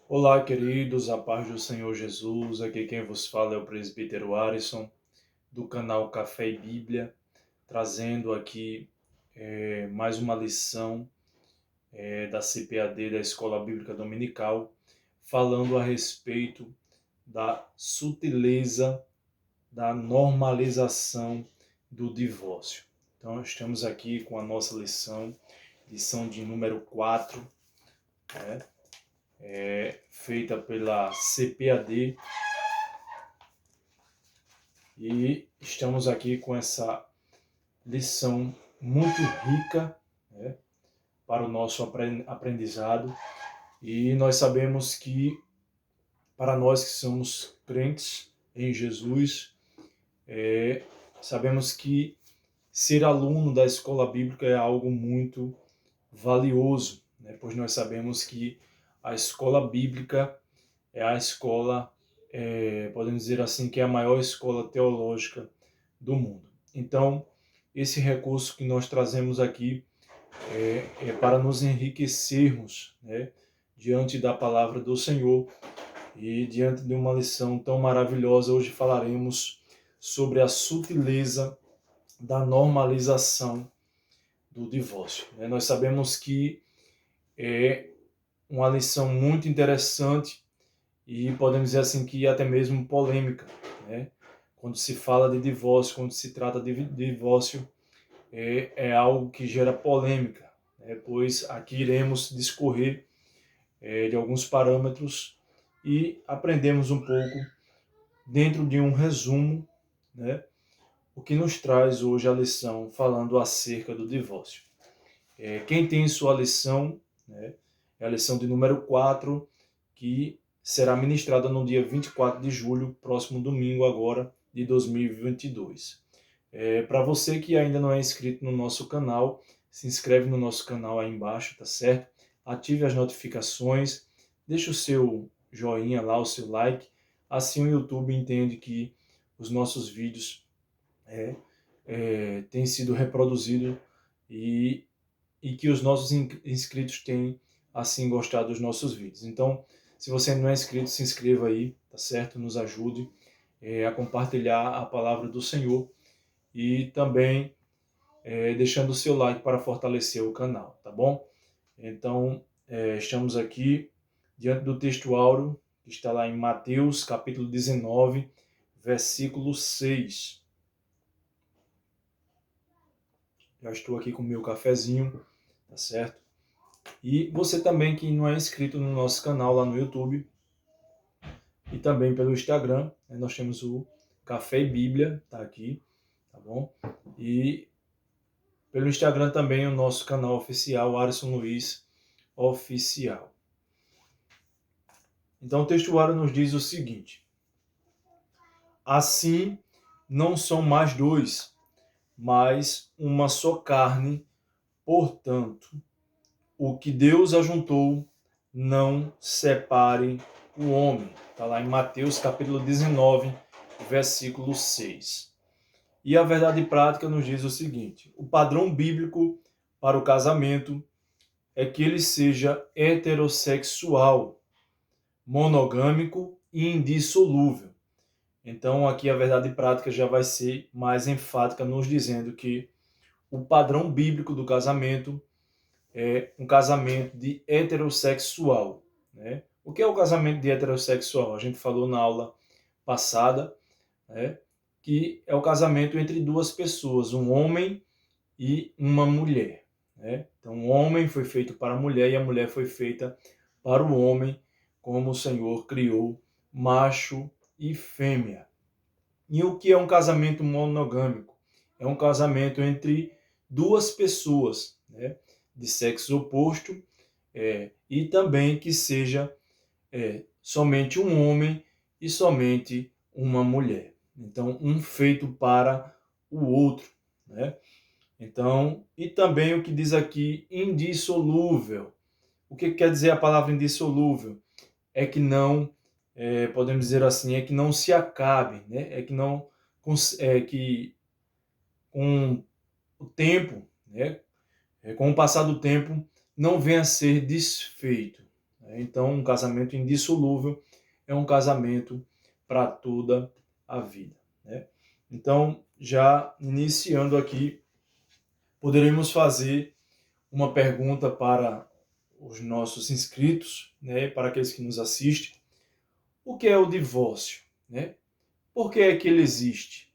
Olá, queridos, a paz do Senhor Jesus. Aqui quem vos fala é o presbítero Arisson, do canal Café e Bíblia, trazendo aqui mais uma lição da CPAD, da Escola Bíblica Dominical, falando a respeito da sutileza da normalização do divórcio. Então, estamos aqui com a nossa lição de número 4, né? Feita pela CPAD, e estamos aqui com essa lição muito rica, né, para o nosso aprendizado. E nós sabemos que, para nós que somos crentes em Jesus, sabemos que ser aluno da escola bíblica é algo muito valioso, né, pois nós sabemos que a escola bíblica é a escola, podemos dizer assim, que é a maior escola teológica do mundo. Então, esse recurso que nós trazemos aqui é para nos enriquecermos, né, diante da palavra do Senhor e diante de uma lição tão maravilhosa. Hoje falaremos sobre a sutileza da normalização do divórcio, né? Nós sabemos que é uma lição muito interessante e podemos dizer assim que até mesmo polêmica, né? Quando se fala de divórcio, quando se trata de divórcio, é algo que gera polêmica, né? Pois aqui iremos discorrer de alguns parâmetros e aprendemos um pouco dentro de um resumo, né? O que nos traz hoje a lição falando acerca do divórcio. Quem tem sua lição, né, é a lição de número 4, que será ministrada no dia 24 de julho, próximo domingo agora, de 2022. Para você que ainda não é inscrito no nosso canal, se inscreve no nosso canal aí embaixo, tá certo? Ative as notificações, deixa o seu joinha lá, o seu like, assim o YouTube entende que os nossos vídeos têm sido reproduzidos e que os nossos inscritos têm, assim, gostado dos nossos vídeos. Então, se você não é inscrito, se inscreva aí, tá certo? Nos ajude a compartilhar a palavra do Senhor e também deixando o seu like para fortalecer o canal, tá bom? Então, estamos aqui diante do texto áureo, que está lá em Mateus, capítulo 19, versículo 6. Já estou aqui com o meu cafezinho, tá certo? E você também que não é inscrito no nosso canal lá no YouTube e também pelo Instagram, né, nós temos o Café e Bíblia, tá aqui, tá bom? E pelo Instagram também o nosso canal oficial, Arisson Luiz Oficial. Então o textuário nos diz o seguinte: assim não são mais dois, mas uma só carne, portanto, o que Deus ajuntou, não separe o homem. Está lá em Mateus capítulo 19, versículo 6. E a verdade prática nos diz o seguinte: o padrão bíblico para o casamento é que ele seja heterossexual, monogâmico e indissolúvel. Então aqui a verdade prática já vai ser mais enfática, nos dizendo que o padrão bíblico do casamento é um casamento de heterossexual, né? O que é o casamento de heterossexual? A gente falou na aula passada, né, que é o casamento entre duas pessoas, um homem e uma mulher, né? Então, o homem foi feito para a mulher e a mulher foi feita para o homem, como o Senhor criou macho e fêmea. E o que é um casamento monogâmico? É um casamento entre duas pessoas, né, de sexo oposto, e também que seja somente um homem e somente uma mulher. Então, um feito para o outro, né? Então, e também o que diz aqui, indissolúvel. O que quer dizer a palavra indissolúvel? É que não, podemos dizer assim, é que não se acabe, né? É que não, que com o tempo, né? Com o passar do tempo, não venha a ser desfeito, Então, um casamento indissolúvel é um casamento para toda a vida, né? Então, já iniciando aqui, poderemos fazer uma pergunta para os nossos inscritos, né, para aqueles que nos assistem. O que é o divórcio, né? Por que é que ele existe?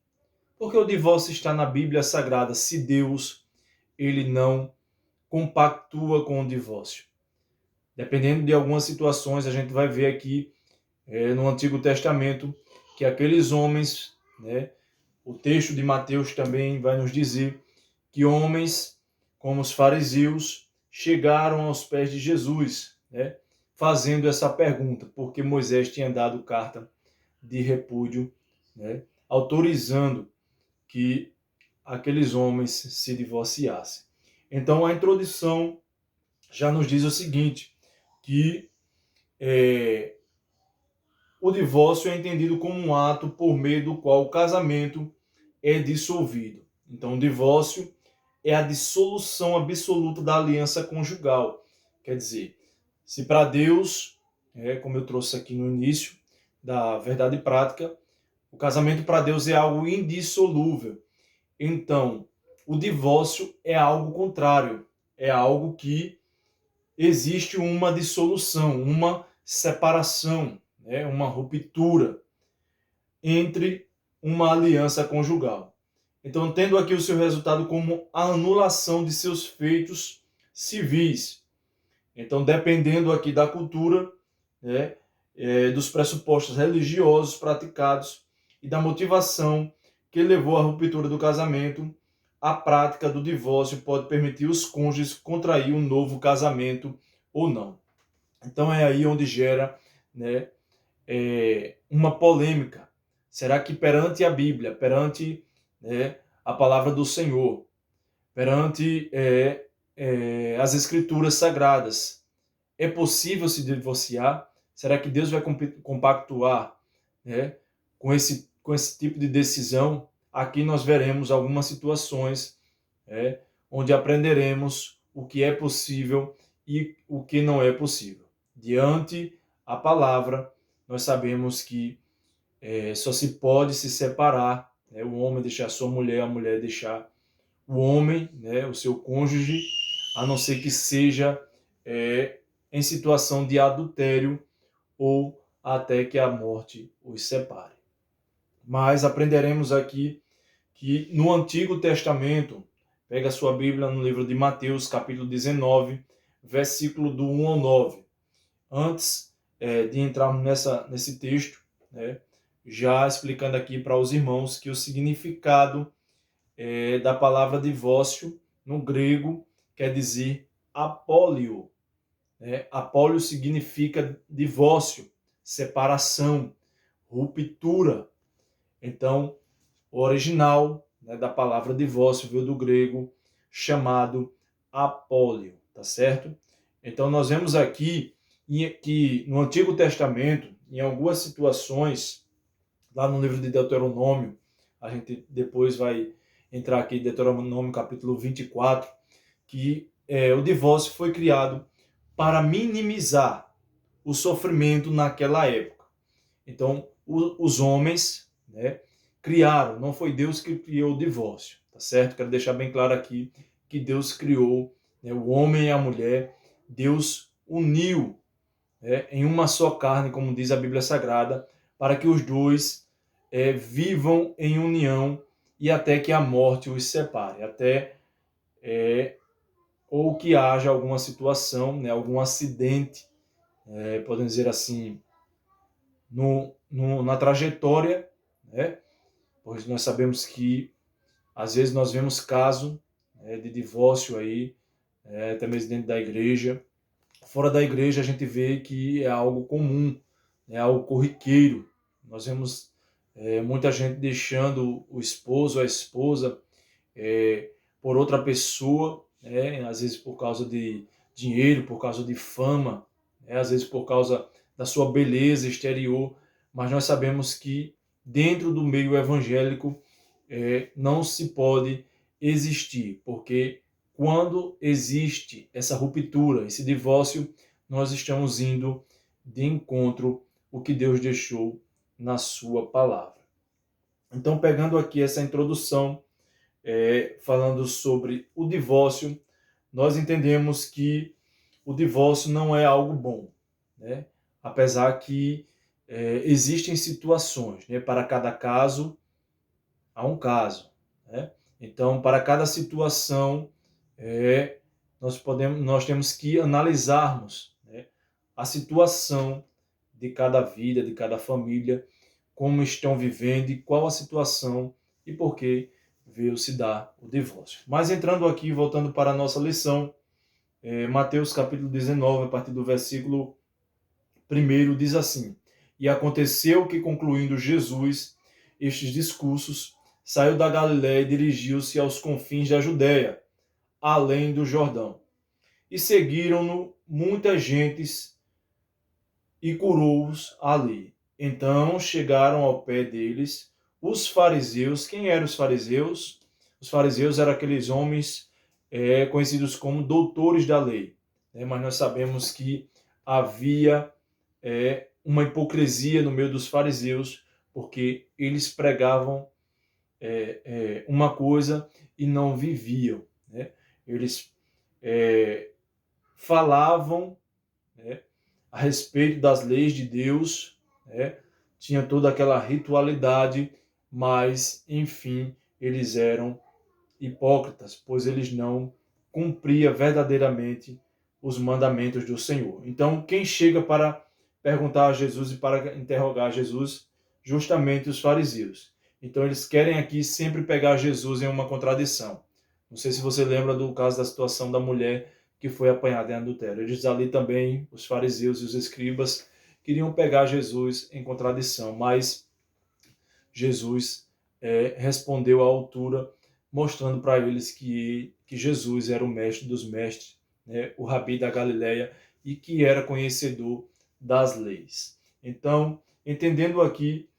Porque o divórcio está na Bíblia Sagrada, se Deus ele não compactua com o divórcio. Dependendo de algumas situações, a gente vai ver aqui no Antigo Testamento que aqueles homens, né, o texto de Mateus também vai nos dizer que homens como os fariseus chegaram aos pés de Jesus, né, fazendo essa pergunta, porque Moisés tinha dado carta de repúdio, né, autorizando que aqueles homens se divorciassem. Então, a introdução já nos diz o seguinte, que o divórcio é entendido como um ato por meio do qual o casamento é dissolvido. Então, o divórcio é a dissolução absoluta da aliança conjugal. Quer dizer, se para Deus, como eu trouxe aqui no início da verdade prática, o casamento para Deus é algo indissolúvel. Então, o divórcio é algo contrário, é algo que existe uma dissolução, uma separação, né, uma ruptura entre uma aliança conjugal. Então, tendo aqui o seu resultado como a anulação de seus feitos civis. Então, dependendo aqui da cultura, né, dos pressupostos religiosos praticados e da motivação que levou à ruptura do casamento, a prática do divórcio pode permitir os cônjuges contrair um novo casamento ou não. Então, é aí onde gera, né, uma polêmica. Será que perante a Bíblia, perante, né, a palavra do Senhor, perante as Escrituras Sagradas, é possível se divorciar? Será que Deus vai compactuar, né, com esse tipo de decisão? Aqui nós veremos algumas situações onde aprenderemos o que é possível e o que não é possível. Diante a palavra, nós sabemos que só se pode se separar, né, o homem deixar sua mulher, a mulher deixar o homem, né, o seu cônjuge, a não ser que seja em situação de adultério ou até que a morte os separe. Mas aprenderemos aqui que no Antigo Testamento, pega a sua Bíblia no livro de Mateus, capítulo 19, versículo do 1 ao 9. Antes de entrarmos nesse texto, né, já explicando aqui para os irmãos que o significado da palavra divórcio no grego quer dizer apólio. Apólio significa divórcio, separação, ruptura. Então, o original, né, da palavra divórcio veio do grego chamado apólio, tá certo? Então, nós vemos aqui que no Antigo Testamento, em algumas situações, lá no livro de Deuteronômio, a gente depois vai entrar aqui em Deuteronômio capítulo 24, que o divórcio foi criado para minimizar o sofrimento naquela época. Então, os homens, né, criaram, não foi Deus que criou o divórcio, tá certo? Quero deixar bem claro aqui que Deus criou, né, o homem e a mulher, Deus uniu, né, em uma só carne, como diz a Bíblia Sagrada, para que os dois vivam em união e até que a morte os separe, até ou que haja alguma situação, né, algum acidente, podemos dizer assim, na trajetória, né, pois nós sabemos que às vezes nós vemos casos de divórcio aí, até mesmo dentro da igreja. Fora da igreja a gente vê que é algo comum, é algo corriqueiro. Nós vemos muita gente deixando o esposo, a esposa, por outra pessoa, às vezes por causa de dinheiro, por causa de fama, às vezes por causa da sua beleza exterior, mas nós sabemos que dentro do meio evangélico não se pode existir, porque quando existe essa ruptura, esse divórcio, nós estamos indo de encontro o que Deus deixou na sua palavra. Então, pegando aqui essa introdução, falando sobre o divórcio, nós entendemos que o divórcio não é algo bom, né? Apesar que existem situações, né? Para cada caso, há um caso, né? Então, para cada situação, nós temos que analisarmos, né, a situação de cada vida, de cada família, como estão vivendo e qual a situação e por que veio se dar o divórcio. Mas entrando aqui, voltando para a nossa lição, Mateus capítulo 19, a partir do versículo 1, diz assim: E aconteceu que, concluindo Jesus estes discursos, saiu da Galiléia e dirigiu-se aos confins da Judéia, além do Jordão. E seguiram-no muitas gentes e curou-os ali. Então chegaram ao pé deles os fariseus. Quem eram os fariseus? Os fariseus eram aqueles homens conhecidos como doutores da lei. Mas nós sabemos que havia uma hipocrisia no meio dos fariseus, porque eles pregavam uma coisa e não viviam, né? Eles falavam, né, a respeito das leis de Deus, né? Tinha toda aquela ritualidade, mas, enfim, eles eram hipócritas, pois eles não cumpriam verdadeiramente os mandamentos do Senhor. Então, quem chega para perguntar a Jesus e para interrogar Jesus? Justamente os fariseus. Então, eles querem aqui sempre pegar Jesus em uma contradição. Não sei se você lembra do caso da situação da mulher que foi apanhada em adultério. Eles ali também, os fariseus e os escribas, queriam pegar Jesus em contradição, mas Jesus respondeu à altura, mostrando para eles que Jesus era o mestre dos mestres, né, o rabi da Galileia, e que era conhecedor das leis. Então, entendendo aqui,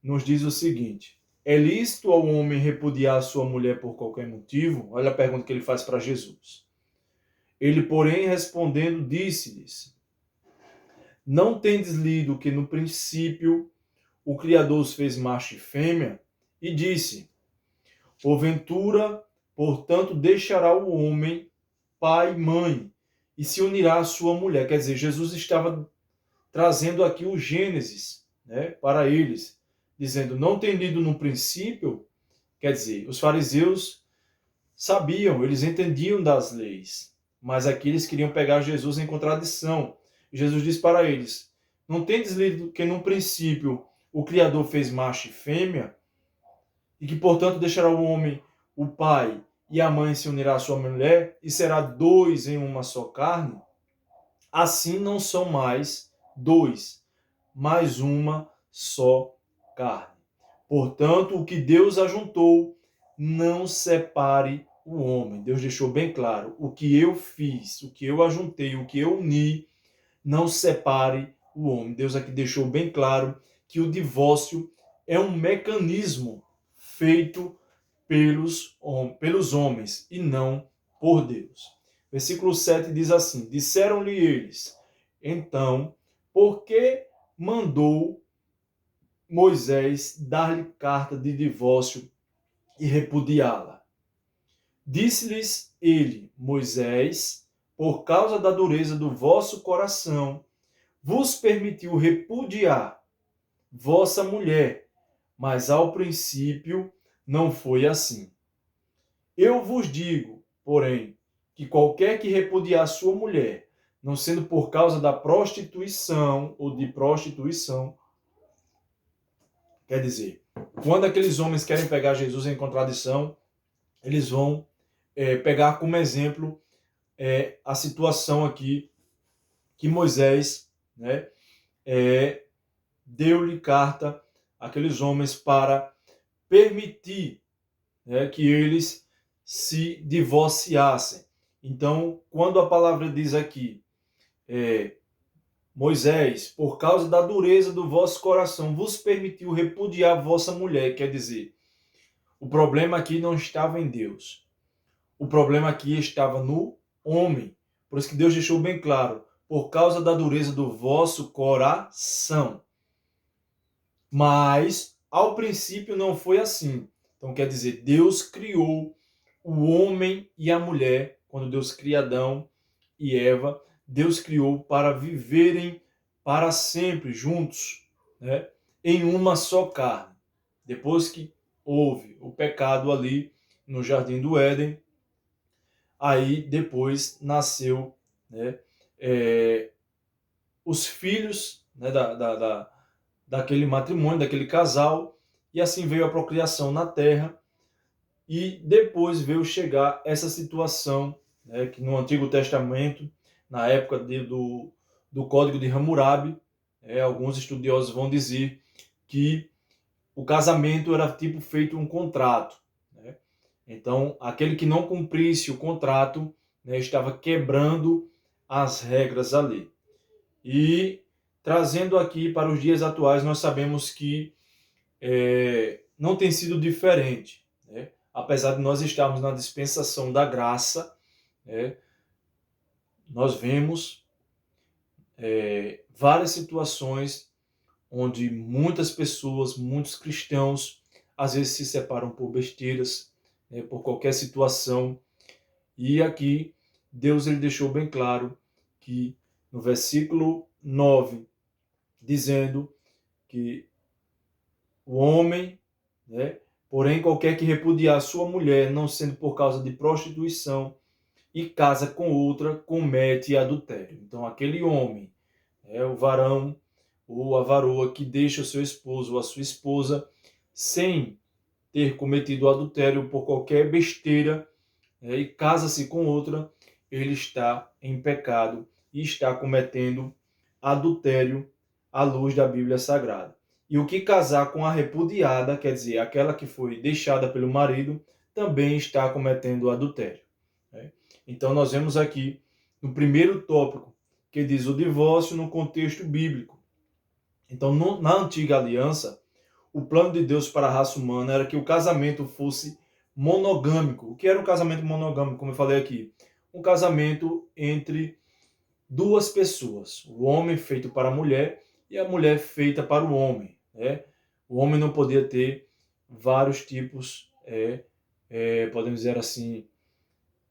nos diz o seguinte: é lícito ao homem repudiar a sua mulher por qualquer motivo? Olha a pergunta que ele faz para Jesus. Ele, porém, respondendo, disse-lhes: Não tendes lido que no princípio o Criador os fez macho e fêmea? E disse: Porventura, portanto, deixará o homem pai e mãe e se unirá à sua mulher. Quer dizer, Jesus estava trazendo aqui o Gênesis, né, para eles, dizendo: não tem lido no princípio. Quer dizer, os fariseus sabiam, eles entendiam das leis, mas aqui eles queriam pegar Jesus em contradição. Jesus diz para eles: não tendes lido que no princípio o Criador fez macho e fêmea, e que, portanto, deixará o homem, o pai e a mãe se unirá à sua mulher, e será dois em uma só carne? Assim não são mais dois, mas uma só carne. Portanto, o que Deus ajuntou, não separe o homem. Deus deixou bem claro: o que eu fiz, o que eu ajuntei, o que eu uni, não separe o homem. Deus aqui deixou bem claro que o divórcio é um mecanismo feito pelos homens e não por Deus. Versículo 7 diz assim: disseram-lhe eles, então, por que mandou Moisés dar-lhe carta de divórcio e repudiá-la? Disse-lhes ele, Moisés, por causa da dureza do vosso coração, vos permitiu repudiar vossa mulher, mas ao princípio não foi assim. Eu vos digo, porém, que qualquer que repudiar sua mulher, não sendo por causa da prostituição ou de prostituição, quer dizer, quando aqueles homens querem pegar Jesus em contradição, eles vão pegar como exemplo a situação aqui que Moisés, né, deu-lhe carta àqueles homens para permitir, né, que eles se divorciassem. Então, quando a palavra diz aqui, Moisés, por causa da dureza do vosso coração, vos permitiu repudiar vossa mulher, quer dizer, o problema aqui não estava em Deus. O problema aqui estava no homem. Por isso que Deus deixou bem claro: por causa da dureza do vosso coração. Mas, ao princípio, não foi assim. Então, quer dizer, Deus criou o homem e a mulher, quando Deus cria Adão e Eva, Deus criou para viverem para sempre juntos, né, em uma só carne. Depois que houve o pecado ali no Jardim do Éden, aí depois nasceu, né, os filhos, né, daquele matrimônio, daquele casal, e assim veio a procriação na terra, e depois veio chegar essa situação, né, que no Antigo Testamento, na época do Código de Hammurabi, alguns estudiosos vão dizer que o casamento era tipo feito um contrato, né? Então, aquele que não cumprisse o contrato, né, estava quebrando as regras ali. E trazendo aqui para os dias atuais, nós sabemos que não tem sido diferente, né? Apesar de nós estarmos na dispensação da graça, né, nós vemos várias situações onde muitas pessoas, muitos cristãos, às vezes se separam por besteiras, né, por qualquer situação. E aqui Deus ele deixou bem claro que no versículo 9, dizendo que o homem, né, porém qualquer que repudiar sua mulher, não sendo por causa de prostituição, e casa com outra, comete adultério. Então aquele homem, o varão ou a varoa que deixa o seu esposo ou a sua esposa sem ter cometido adultério por qualquer besteira, e casa-se com outra, ele está em pecado e está cometendo adultério à luz da Bíblia Sagrada. E o que casar com a repudiada, quer dizer, aquela que foi deixada pelo marido, também está cometendo adultério. Então nós vemos aqui no primeiro tópico que diz o divórcio no contexto bíblico. Então na antiga aliança, o plano de Deus para a raça humana era que o casamento fosse monogâmico. O que era um casamento monogâmico, como eu falei aqui? Um casamento entre duas pessoas. O homem feito para a mulher e a mulher feita para o homem. Né? O homem não podia ter vários tipos, podemos dizer assim,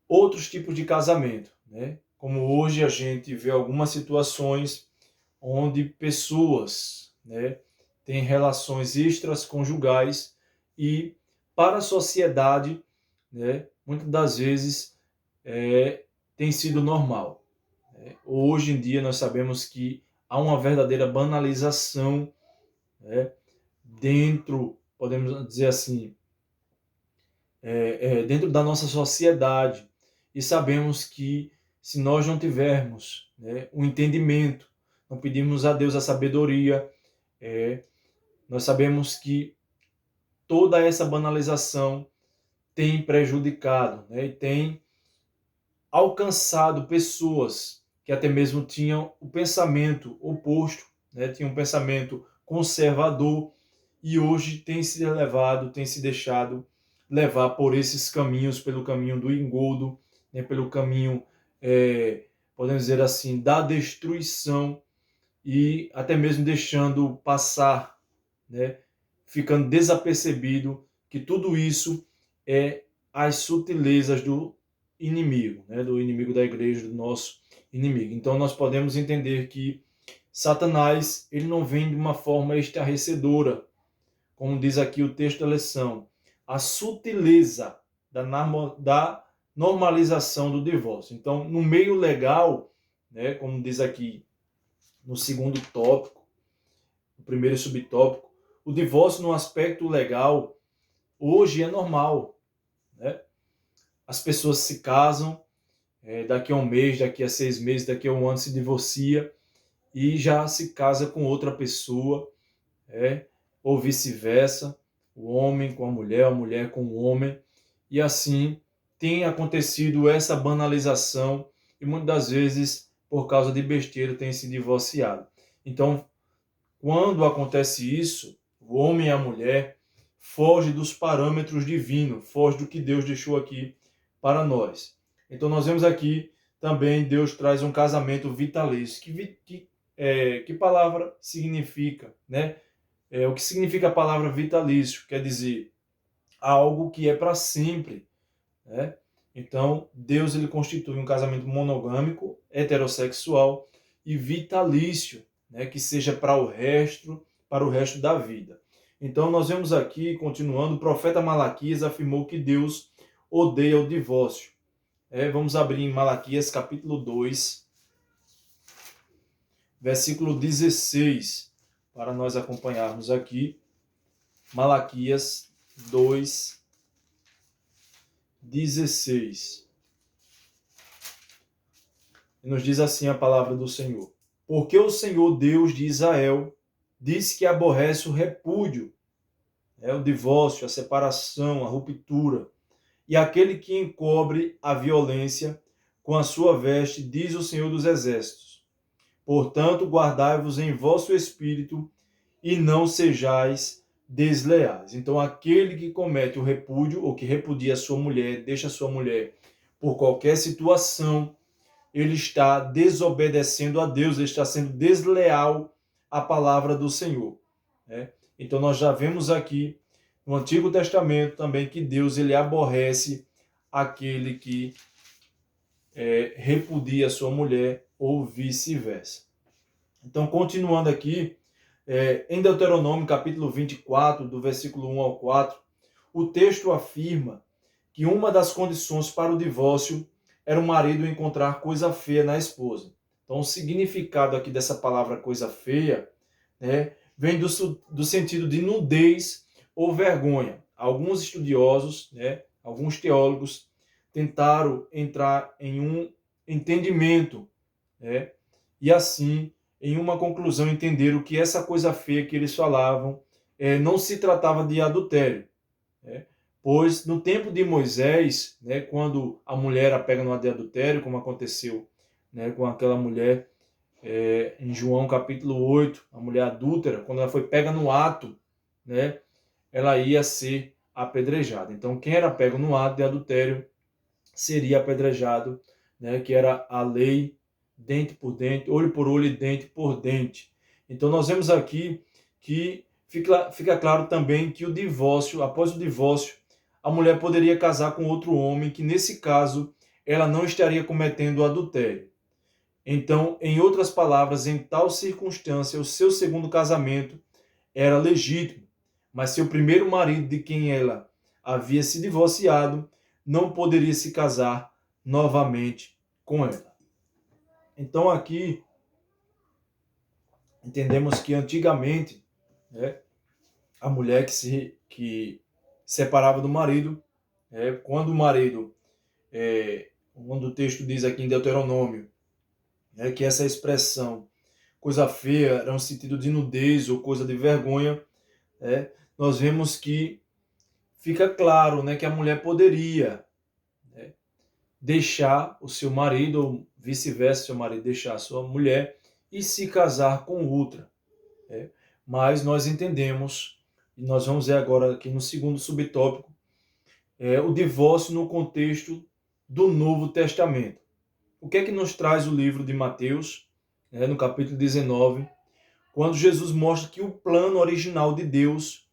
outros tipos de casamento. Né? Como hoje a gente vê algumas situações onde pessoas, né, têm relações extraconjugais e para a sociedade, né, muitas das vezes tem sido normal. Hoje em dia nós sabemos que há uma verdadeira banalização, né, dentro, podemos dizer assim, dentro da nossa sociedade, e sabemos que se nós não tivermos, né, um entendimento, não pedirmos a Deus a sabedoria, nós sabemos que toda essa banalização tem prejudicado, né, e tem alcançado pessoas que até mesmo tinham o pensamento oposto, né, tinham um pensamento conservador, e hoje tem se levado, tem se deixado levar por esses caminhos, pelo caminho do engodo, né, pelo caminho, podemos dizer assim, da destruição, e até mesmo deixando passar, né, ficando desapercebido que tudo isso é as sutilezas do inimigo, né, do inimigo da igreja, do nosso inimigo. Então nós podemos entender que Satanás ele não vem de uma forma estarrecedora, como diz aqui o texto da lição, a sutileza da normalização do divórcio. Então, no meio legal, né, como diz aqui no segundo tópico, no primeiro subtópico, o divórcio no aspecto legal hoje é normal, né? As pessoas se casam, daqui a um mês, daqui a 6 meses, daqui a um ano se divorcia e já se casa com outra pessoa, ou vice-versa, o homem com a mulher com o homem, e assim tem acontecido essa banalização e muitas das vezes, por causa de besteira, tem se divorciado. Então, quando acontece isso, o homem e a mulher fogem dos parâmetros divinos, fogem do que Deus deixou aqui para nós. Então nós vemos aqui também Deus traz um casamento vitalício. Que palavra significa, né? O que significa a palavra vitalício? Quer dizer, algo que é para sempre, né? Então, Deus ele constitui um casamento monogâmico, heterossexual e vitalício, né? Que seja para o resto da vida. Então, nós vemos aqui, continuando, o profeta Malaquias afirmou que Deus odeia o divórcio. Vamos abrir em Malaquias capítulo 2, versículo 16, para nós acompanharmos aqui. Malaquias 2, 16. E nos diz assim a palavra do Senhor: porque o Senhor Deus de Israel diz que aborrece o repúdio, o divórcio, a separação, a ruptura, e aquele que encobre a violência com a sua veste, diz o Senhor dos Exércitos. Portanto, guardai-vos em vosso espírito e não sejais desleais. Então, aquele que comete o repúdio, ou que repudia a sua mulher, deixa a sua mulher por qualquer situação, ele está desobedecendo a Deus, ele está sendo desleal à palavra do Senhor. Então, nós já vemos aqui no Antigo Testamento também que Deus ele aborrece aquele que repudia a sua mulher ou vice-versa. Então, continuando aqui, em Deuteronômio, capítulo 24, do versículo 1 ao 4, o texto afirma que uma das condições para o divórcio era o marido encontrar coisa feia na esposa. Então, o significado aqui dessa palavra coisa feia, vem do sentido de nudez ou vergonha. Alguns estudiosos, alguns teólogos, tentaram entrar em um entendimento, e assim, em uma conclusão, entenderam que essa coisa feia que eles falavam não se tratava de adultério, pois no tempo de Moisés, quando a mulher era pega no ato de adultério, como aconteceu com aquela mulher em João capítulo 8, a mulher adúltera, quando ela foi pega no ato, ela ia ser apedrejada. Então, quem era pego no ato de adultério seria apedrejado, que era a lei dente por dente, olho por olho e dente por dente. Então, nós vemos aqui que fica claro também que o divórcio, após o divórcio, a mulher poderia casar com outro homem, que nesse caso ela não estaria cometendo adultério. Então, em outras palavras, em tal circunstância, o seu segundo casamento era legítimo, mas seu primeiro marido, de quem ela havia se divorciado, não poderia se casar novamente com ela. Então, aqui, entendemos que antigamente, a mulher que separava do marido, quando o marido, quando o texto diz aqui em Deuteronômio, que essa expressão coisa feia era um sentido de nudez ou coisa de vergonha, nós vemos que fica claro que a mulher poderia deixar o seu marido, ou vice-versa, seu marido deixar a sua mulher e se casar com outra. Mas nós entendemos, e nós vamos ver agora aqui no segundo subtópico, o divórcio no contexto do Novo Testamento. O que é que nos traz o livro de Mateus, no capítulo 19, quando Jesus mostra que o plano original de Deus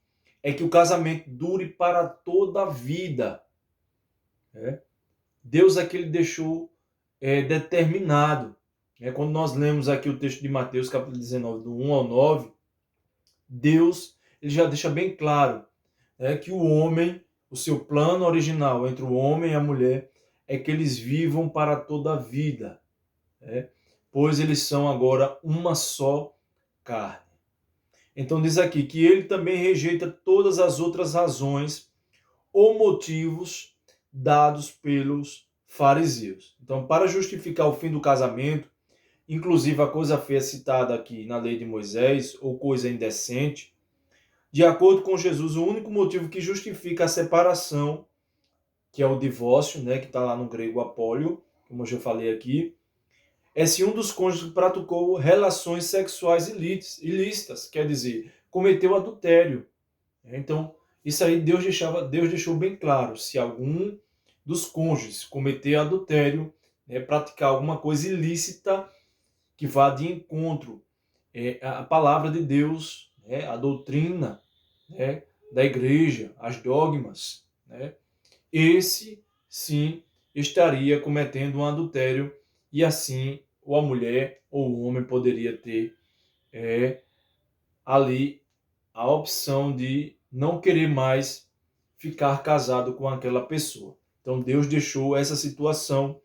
é que o casamento dure para toda a vida. Deus aqui ele deixou determinado. Quando nós lemos aqui o texto de Mateus, capítulo 19, do 1 ao 9, Deus ele já deixa bem claro que o homem, o seu plano original entre o homem e a mulher, é que eles vivam para toda a vida, pois eles são agora uma só carne. Então diz aqui que ele também rejeita todas as outras razões ou motivos dados pelos fariseus. Então, para justificar o fim do casamento, inclusive a coisa feia citada aqui na lei de Moisés, ou coisa indecente, de acordo com Jesus, o único motivo que justifica a separação, que é o divórcio, que está lá no grego apólio, como eu já falei aqui, é se um dos cônjuges praticou relações sexuais ilícitas, quer dizer, cometeu adultério. Então, isso aí Deus deixou bem claro. Se algum dos cônjuges cometer adultério, né, praticar alguma coisa ilícita que vá de encontro à palavra de Deus, né, à doutrina, né, da igreja, as dogmas, né, esse sim estaria cometendo um adultério e assim ou a mulher ou o homem poderia ter ali a opção de não querer mais ficar casado com aquela pessoa. Então Deus deixou essa situação,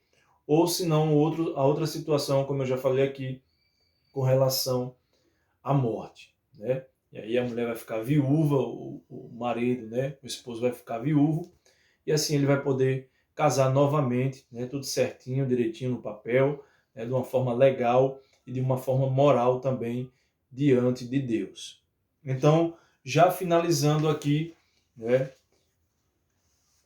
ou se não a outra situação, como eu já falei aqui, com relação à morte, né? E aí a mulher vai ficar viúva, o marido, né? O esposo vai ficar viúvo, e assim ele vai poder casar novamente, né? Tudo certinho, direitinho no papel, né? De uma forma legal e de uma forma moral também diante de Deus. Então, já finalizando aqui, né?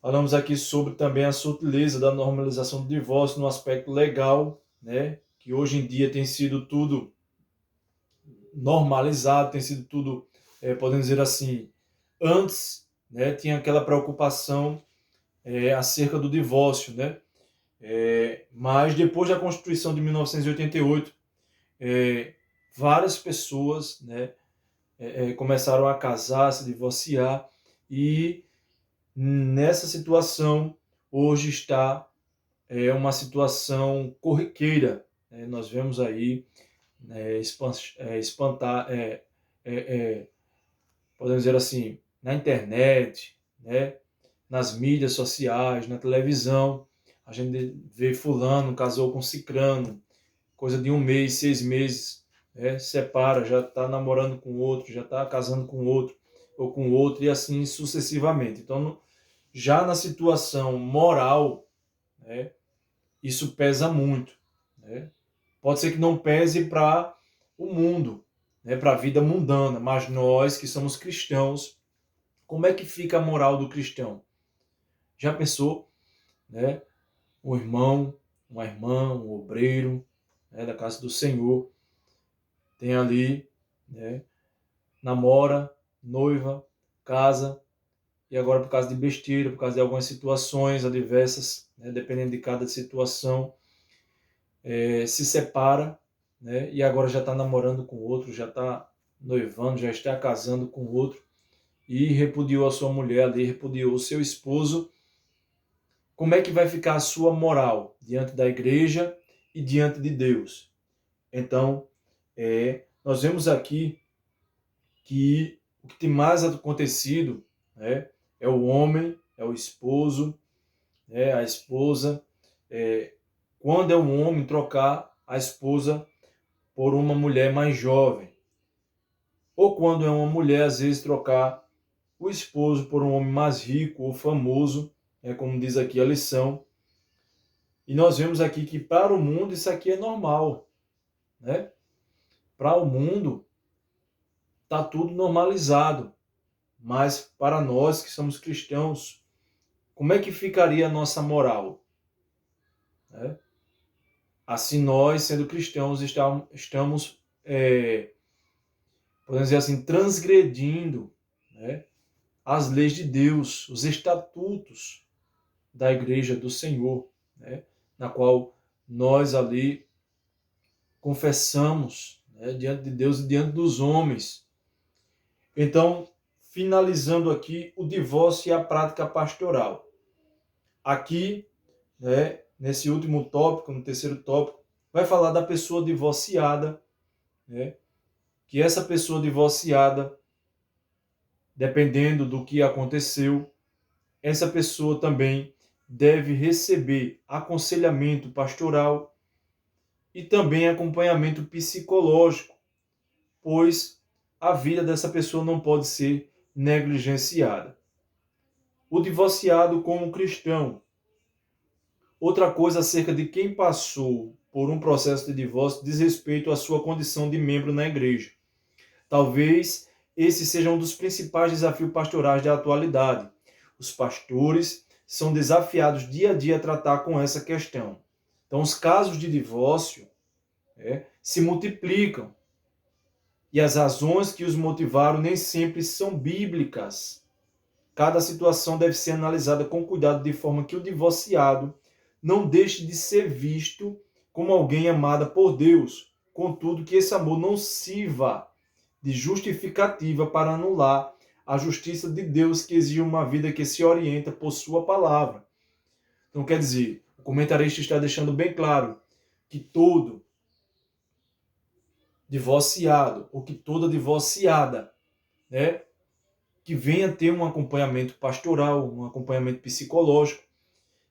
Falamos aqui sobre também a sutileza da normalização do divórcio no aspecto legal, né? Que hoje em dia tem sido tudo normalizado, tem sido tudo, podemos dizer assim, antes, né, tinha aquela preocupação acerca do divórcio, né? Mas depois da Constituição de 1988, várias pessoas, né, começaram a casar, a se divorciar, e nessa situação hoje está uma situação corriqueira, né? Nós vemos aí espantar, podemos dizer assim, na internet, né? Nas mídias sociais, na televisão, a gente vê fulano casou com cicrano, coisa de 1 mês, 6 meses, separa, já está namorando com outro, já está casando com outro, ou com outro, e assim sucessivamente. Então, já na situação moral, né, isso pesa muito, né? Pode ser que não pese para o mundo, né, para a vida mundana, mas nós que somos cristãos, como é que fica a moral do cristão? Já pensou, né? Um irmão, uma irmã, um obreiro, né, da casa do Senhor, tem ali, né, namora, noiva, casa, e agora por causa de besteira, por causa de algumas situações adversas, né, dependendo de cada situação, se separa, né, e agora já está namorando com outro, já está noivando, já está casando com outro, e repudiou a sua mulher ali, repudiou o seu esposo. Como é que vai ficar a sua moral diante da igreja e diante de Deus? Então, nós vemos aqui que o que tem mais acontecido, né, é o homem, é o esposo, a esposa, quando é um homem trocar a esposa por uma mulher mais jovem, ou quando é uma mulher, às vezes, trocar o esposo por um homem mais rico ou famoso, como diz aqui a lição. E nós vemos aqui que para o mundo isso aqui é normal, né? Para o mundo está tudo normalizado, mas para nós que somos cristãos, como é que ficaria a nossa moral? Né? Assim nós, sendo cristãos, estamos, podemos dizer assim, transgredindo, né, as leis de Deus, os estatutos da igreja do Senhor, né, na qual nós ali confessamos, né, diante de Deus e diante dos homens. Então, finalizando aqui o divórcio e a prática pastoral. Aqui, né, nesse último tópico, no terceiro tópico, vai falar da pessoa divorciada, né, que essa pessoa divorciada, dependendo do que aconteceu, essa pessoa também deve receber aconselhamento pastoral e também acompanhamento psicológico, pois a vida dessa pessoa não pode ser negligenciada. O divorciado como cristão. Outra coisa acerca de quem passou por um processo de divórcio diz respeito à sua condição de membro na igreja. Talvez esse seja um dos principais desafios pastorais da atualidade. Os pastores são desafiados dia a dia a tratar com essa questão. Então, os casos de divórcio se multiplicam. E as razões que os motivaram nem sempre são bíblicas. Cada situação deve ser analisada com cuidado, de forma que o divorciado não deixe de ser visto como alguém amada por Deus. Contudo, que esse amor não sirva de justificativa para anular a justiça de Deus que exige uma vida que se orienta por sua palavra. Então, quer dizer, o comentarista está deixando bem claro que todo divorciado ou que toda divorciada, né, que venha ter um acompanhamento pastoral, um acompanhamento psicológico,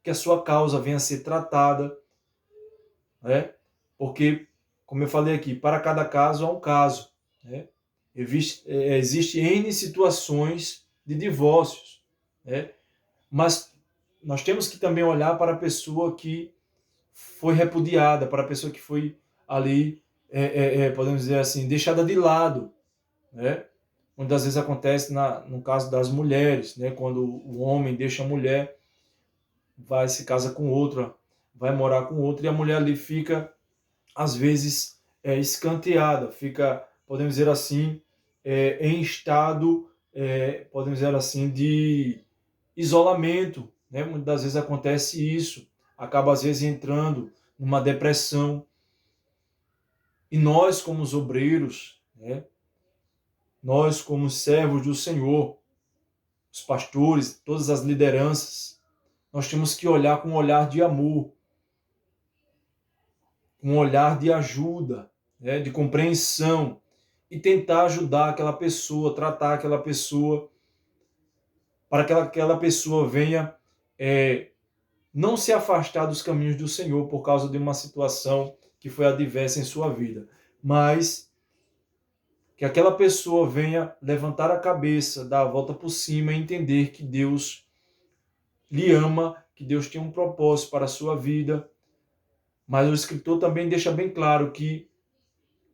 que a sua causa venha a ser tratada, né? Porque, como eu falei aqui, para cada caso há um caso, né? Existe N situações de divórcios, né? Mas nós temos que também olhar para a pessoa que foi repudiada, para a pessoa que foi ali, podemos dizer assim, deixada de lado, né? Muitas vezes acontece no caso das mulheres, né? Quando o homem deixa a mulher, vai se casa com outra, vai morar com outra, e a mulher ali fica, às vezes, escanteada, fica, podemos dizer assim, em estado, podemos dizer assim, de isolamento, né? Muitas das vezes acontece isso, acaba às vezes entrando numa depressão. E nós, como os obreiros, né? Nós, como servos do Senhor, os pastores, todas as lideranças, nós temos que olhar com um olhar de amor, um olhar de ajuda, né? De compreensão, e tentar ajudar aquela pessoa, tratar aquela pessoa, para que aquela pessoa venha não se afastar dos caminhos do Senhor por causa de uma situação que foi adversa em sua vida, mas que aquela pessoa venha levantar a cabeça, dar a volta por cima e entender que Deus lhe ama, que Deus tem um propósito para a sua vida. Mas o escritor também deixa bem claro que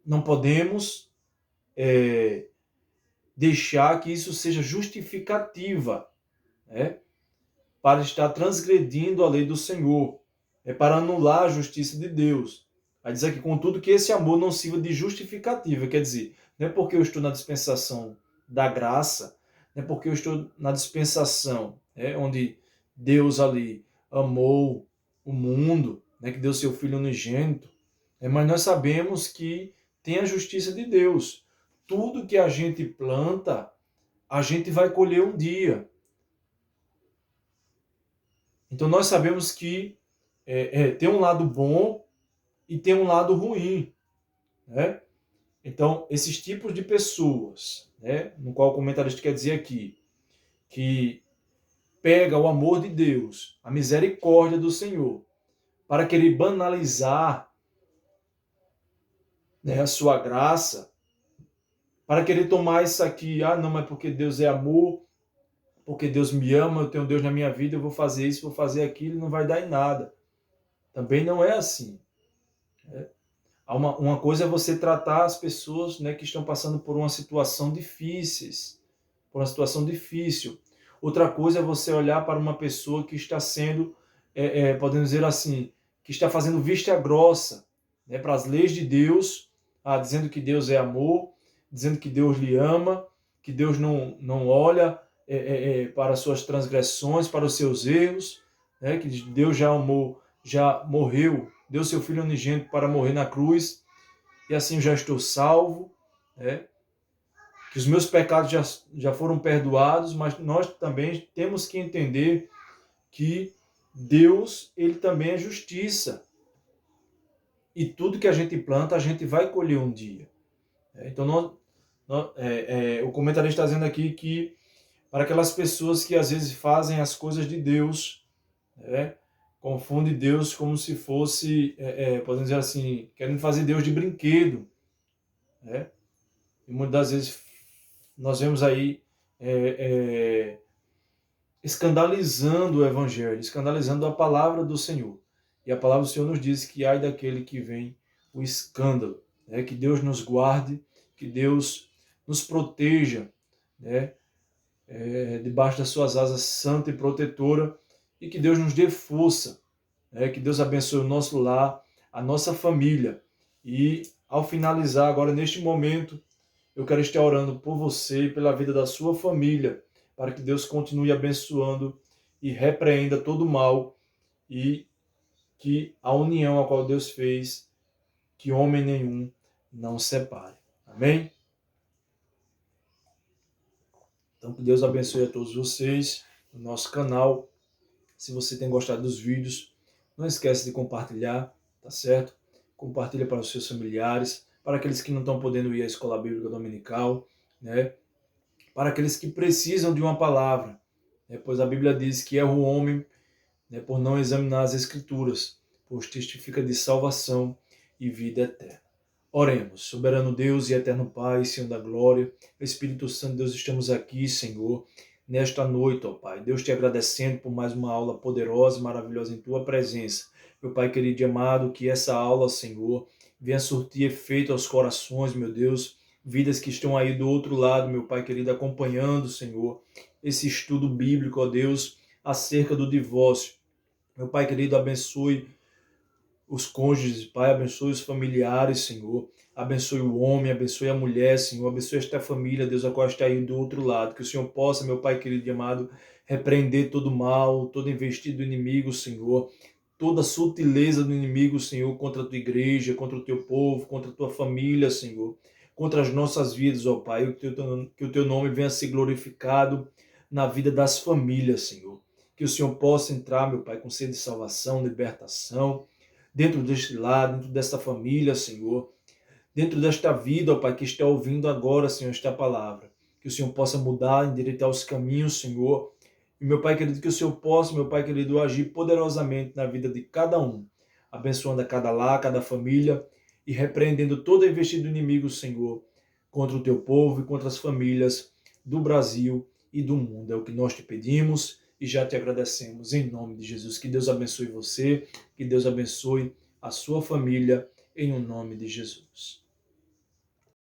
não podemos deixar que isso seja justificativa, né, para estar transgredindo a lei do Senhor, para anular a justiça de Deus. Vai dizer aqui, contudo, que esse amor não sirva de justificativa, quer dizer, não é porque eu estou na dispensação da graça, não é porque eu estou na dispensação onde Deus ali amou o mundo, né, que deu seu Filho unigênito, mas nós sabemos que tem a justiça de Deus. Tudo que a gente planta, a gente vai colher um dia. Então nós sabemos que tem um lado bom e tem um lado ruim, né? Então, esses tipos de pessoas, né, no qual o comentarista quer dizer aqui, que pega o amor de Deus, a misericórdia do Senhor, para querer banalizar, né, a sua graça, para querer tomar isso aqui, não, mas porque Deus é amor, porque Deus me ama, eu tenho Deus na minha vida, eu vou fazer isso, vou fazer aquilo, não vai dar em nada. Também não é assim. Né? Uma coisa é você tratar as pessoas, né, que estão passando por uma situação difícil. Outra coisa é você olhar para uma pessoa que está sendo, podemos dizer assim, que está fazendo vista grossa, né, para as leis de Deus, dizendo que Deus é amor, dizendo que Deus lhe ama, que Deus não olha para suas transgressões, para os seus erros, né, que Deus já amou, já morreu, deu seu Filho unigênito para morrer na cruz, e assim eu já estou salvo, né? Que os meus pecados já foram perdoados, mas nós também temos que entender que Deus, ele também é justiça. E tudo que a gente planta, a gente vai colher um dia. Então, o comentarista está dizendo aqui que para aquelas pessoas que às vezes fazem as coisas de Deus, confunde Deus como se fosse, podemos dizer assim, querendo fazer Deus de brinquedo. E muitas das vezes nós vemos aí escandalizando o Evangelho, escandalizando a palavra do Senhor. E a palavra do Senhor nos diz que ai daquele que vem o escândalo. Que Deus nos guarde, que Deus nos proteja, debaixo das suas asas santa e protetora, e que Deus nos dê força, que Deus abençoe o nosso lar, a nossa família. E ao finalizar agora, neste momento, eu quero estar orando por você e pela vida da sua família, para que Deus continue abençoando e repreenda todo o mal e que a união a qual Deus fez, que homem nenhum não separe. Amém? Então, que Deus abençoe a todos vocês, no nosso canal. Se você tem gostado dos vídeos, não esquece de compartilhar, tá certo? Compartilha para os seus familiares, para aqueles que não estão podendo ir à escola bíblica dominical, né? Para aqueles que precisam de uma palavra, né? Pois a Bíblia diz que é o homem, né, por não examinar as Escrituras, pois testifica de salvação e vida eterna. Oremos, soberano Deus e eterno Pai, Senhor da glória, Espírito Santo, Deus, estamos aqui, Senhor, nesta noite, ó Pai. Deus, te agradecendo por mais uma aula poderosa e maravilhosa em Tua presença. Meu Pai querido e amado, que essa aula, Senhor, venha surtir efeito aos corações, meu Deus, vidas que estão aí do outro lado, meu Pai querido, acompanhando, Senhor, esse estudo bíblico, ó Deus, acerca do divórcio. Meu Pai querido, abençoe os cônjuges, Pai, abençoe os familiares, Senhor, abençoe o homem, abençoe a mulher, Senhor, abençoe esta família, Deus, a qual está aí do outro lado, que o Senhor possa, meu Pai querido e amado, repreender todo mal, todo investido do inimigo, Senhor, toda sutileza do inimigo, Senhor, contra a tua igreja, contra o teu povo, contra a tua família, Senhor, contra as nossas vidas, ó Pai, que o teu nome venha ser glorificado na vida das famílias, Senhor, que o Senhor possa entrar, meu Pai, com sede de salvação, libertação, dentro deste lar, dentro desta família, Senhor, dentro desta vida, ó Pai, que está ouvindo agora, Senhor, esta palavra. Que o Senhor possa mudar, endireitar os caminhos, Senhor. E, meu Pai querido, que o Senhor possa, meu Pai querido, agir poderosamente na vida de cada um, abençoando a cada lar, cada família e repreendendo toda a investida do inimigo, Senhor, contra o teu povo e contra as famílias do Brasil e do mundo. É o que nós te pedimos e já te agradecemos em nome de Jesus. Que Deus abençoe você, que Deus abençoe a sua família, em o nome de Jesus.